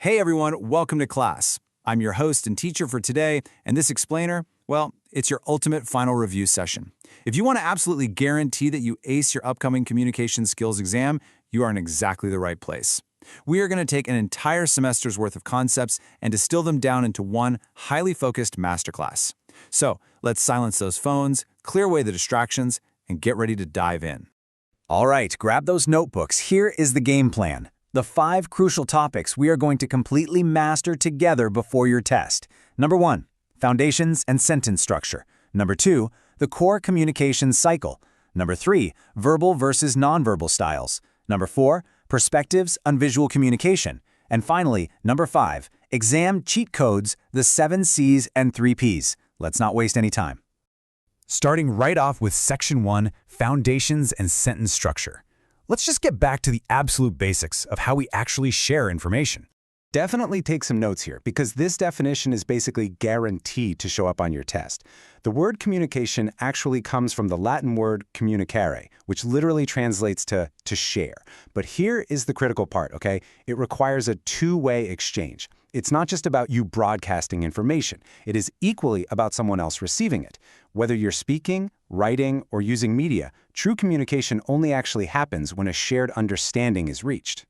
Hey everyone, welcome to class. I'm your host and teacher for today, and this explainer, well, it's your ultimate final review session. If you want to absolutely guarantee that you ace your upcoming communication skills exam, you are in exactly the right place. We are going to take an entire semester's worth of concepts and distill them down into one highly focused masterclass. So let's silence those phones, clear away the distractions, and get ready to dive in. All right, grab those notebooks. Here is the game plan. The 5 crucial topics we are going to completely master together before your test. Number 1, foundations and sentence structure. Number 2, the core communication cycle. Number 3, verbal versus nonverbal styles. Number 4, perspectives on visual communication. And finally, number 5, exam cheat codes, the 7 C's and 3 P's. Let's not waste any time. Starting right off with Section 1, Foundations and Sentence Structure. Let's just get back to the absolute basics of how we actually share information. Definitely take some notes here, because this definition is basically guaranteed to show up on your test. The word communication actually comes from the Latin word communicare, which literally translates to share. But here is the critical part, okay? It requires a two-way exchange. It's not just about you broadcasting information. It is equally about someone else receiving it. Whether you're speaking, writing, or using media, true communication only actually happens when a shared understanding is reached.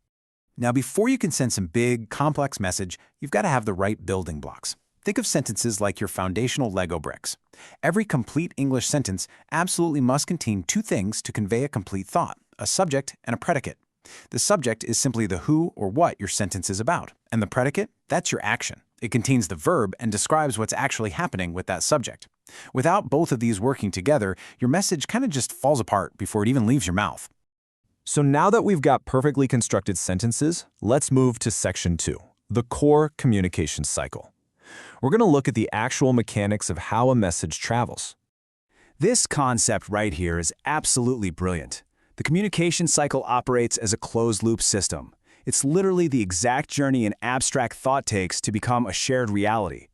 Now, before you can send some big, complex message, you've got to have the right building blocks. Think of sentences like your foundational Lego bricks. Every complete English sentence absolutely must contain 2 things to convey a complete thought, a subject and a predicate. The subject is simply the who or what your sentence is about, and the predicate, that's your action. It contains the verb and describes what's actually happening with that subject. Without both of these working together, your message kind of just falls apart before it even leaves your mouth. So now that we've got perfectly constructed sentences, let's move to Section 2, the core communication cycle. We're going to look at the actual mechanics of how a message travels. This concept right here is absolutely brilliant. The communication cycle operates as a closed-loop system. It's literally the exact journey an abstract thought takes to become a shared reality.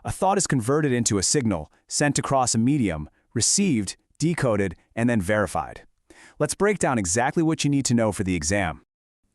A thought is converted into a signal, sent across a medium, received, decoded, and then verified. Let's break down exactly what you need to know for the exam.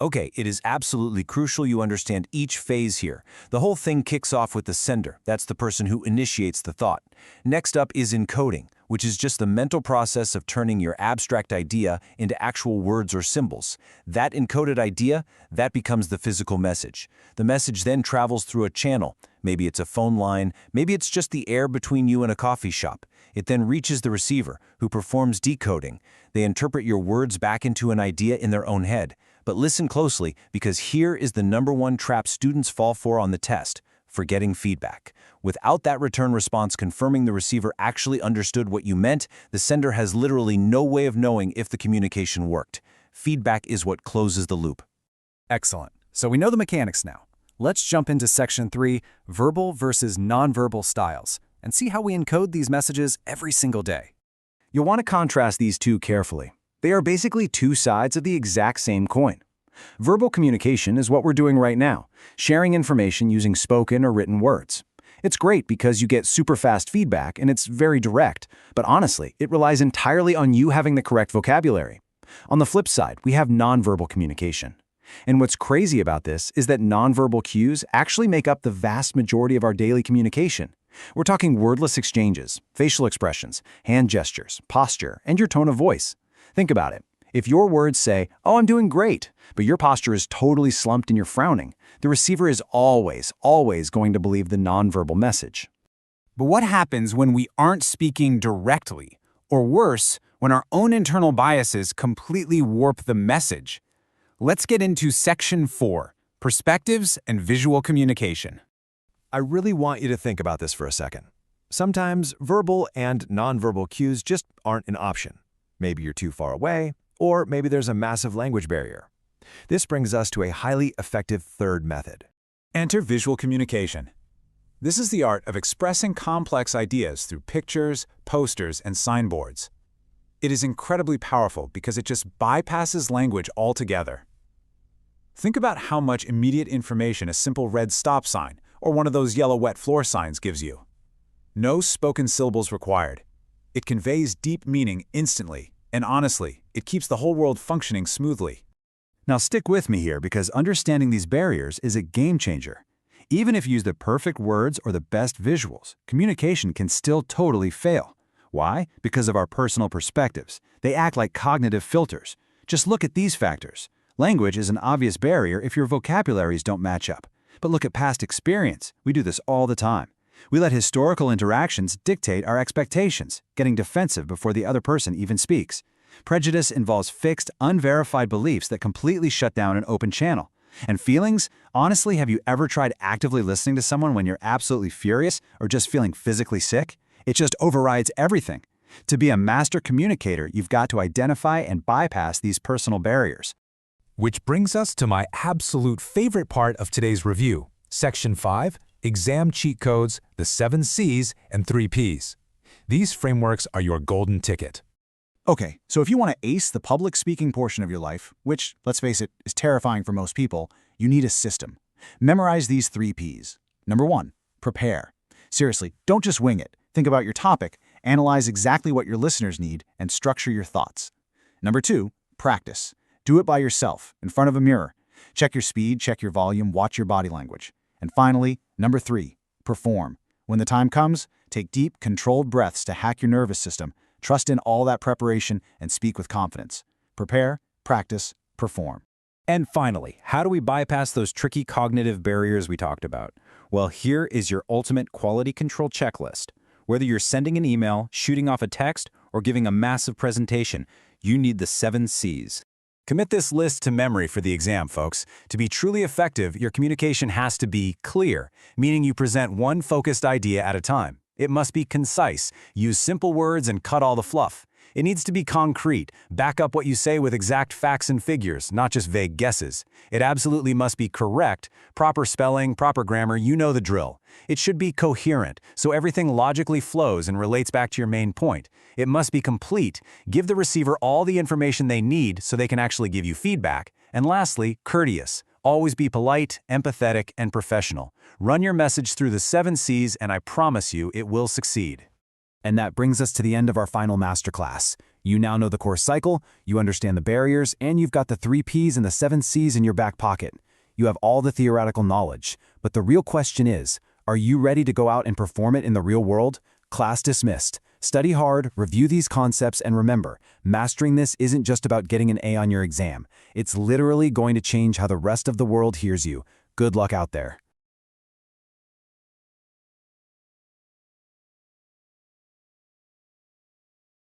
Okay, it is absolutely crucial you understand each phase here. The whole thing kicks off with the sender. That's the person who initiates the thought. Next up is encoding, which is just the mental process of turning your abstract idea into actual words or symbols. That encoded idea, that becomes the physical message. The message then travels through a channel. Maybe it's a phone line, maybe it's just the air between you and a coffee shop. It then reaches the receiver, who performs decoding. They interpret your words back into an idea in their own head. But listen closely, because here is the #1 trap students fall for on the test: forgetting feedback. Without that return response confirming the receiver actually understood what you meant, the sender has literally no way of knowing if the communication worked. Feedback is what closes the loop. Excellent. So we know the mechanics now. Let's jump into Section 3, verbal versus nonverbal styles, and see how we encode these messages every single day. You'll want to contrast these two carefully. They are basically 2 sides of the exact same coin. Verbal communication is what we're doing right now, sharing information using spoken or written words. It's great because you get super fast feedback and it's very direct, but honestly, it relies entirely on you having the correct vocabulary. On the flip side, we have nonverbal communication. And what's crazy about this is that nonverbal cues actually make up the vast majority of our daily communication. We're talking wordless exchanges, facial expressions, hand gestures, posture, and your tone of voice. Think about it. If your words say, "Oh, I'm doing great," but your posture is totally slumped and you're frowning, the receiver is always going to believe the nonverbal message. But what happens when we aren't speaking directly? Or worse, when our own internal biases completely warp the message? Let's get into Section 4, Perspectives and Visual Communication. I really want you to think about this for a second. Sometimes verbal and nonverbal cues just aren't an option. Maybe you're too far away, or maybe there's a massive language barrier. This brings us to a highly effective third method. Enter visual communication. This is the art of expressing complex ideas through pictures, posters, and signboards. It is incredibly powerful because it just bypasses language altogether. Think about how much immediate information a simple red stop sign or one of those yellow wet floor signs gives you. No spoken syllables required. It conveys deep meaning instantly, and honestly, it keeps the whole world functioning smoothly. Now stick with me here because understanding these barriers is a game changer. Even if you use the perfect words or the best visuals, communication can still totally fail. Why? Because of our personal perspectives. They act like cognitive filters. Just look at these factors. Language is an obvious barrier if your vocabularies don't match up. But look at past experience. We do this all the time. We let historical interactions dictate our expectations, getting defensive before the other person even speaks. Prejudice involves fixed, unverified beliefs that completely shut down an open channel. And feelings? Honestly, have you ever tried actively listening to someone when you're absolutely furious or just feeling physically sick? It just overrides everything. To be a master communicator, you've got to identify and bypass these personal barriers. Which brings us to my absolute favorite part of today's review, Section 5, Exam Cheat Codes, the 7 C's and 3 P's. These frameworks are your golden ticket. Okay, so if you want to ace the public speaking portion of your life, which, let's face it, is terrifying for most people, you need a system. Memorize these 3 P's. Number 1, prepare. Seriously, don't just wing it. Think about your topic, analyze exactly what your listeners need, and structure your thoughts. Number 2, practice. Do it by yourself, in front of a mirror. Check your speed, check your volume, watch your body language. And finally, number 3, perform. When the time comes, take deep, controlled breaths to hack your nervous system. Trust in all that preparation and speak with confidence. Prepare, practice, perform. And finally, how do we bypass those tricky cognitive barriers we talked about? Well, here is your ultimate quality control checklist. Whether you're sending an email, shooting off a text, or giving a massive presentation, you need the 7 C's. Commit this list to memory for the exam, folks. To be truly effective, your communication has to be clear, meaning you present one focused idea at a time. It must be concise, use simple words, and cut all the fluff. It needs to be concrete, back up what you say with exact facts and figures, not just vague guesses. It absolutely must be correct, proper spelling, proper grammar, you know the drill. It should be coherent, so everything logically flows and relates back to your main point. It must be complete, give the receiver all the information they need so they can actually give you feedback. And lastly, courteous. Always be polite, empathetic, and professional. Run your message through the 7 C's and I promise you it will succeed. And that brings us to the end of our final masterclass. You now know the course cycle, you understand the barriers, and you've got the 3 P's and the 7 C's in your back pocket. You have all the theoretical knowledge. But the real question is, are you ready to go out and perform it in the real world? Class dismissed. Study hard, review these concepts, and remember, mastering this isn't just about getting an A on your exam. It's literally going to change how the rest of the world hears you. Good luck out there.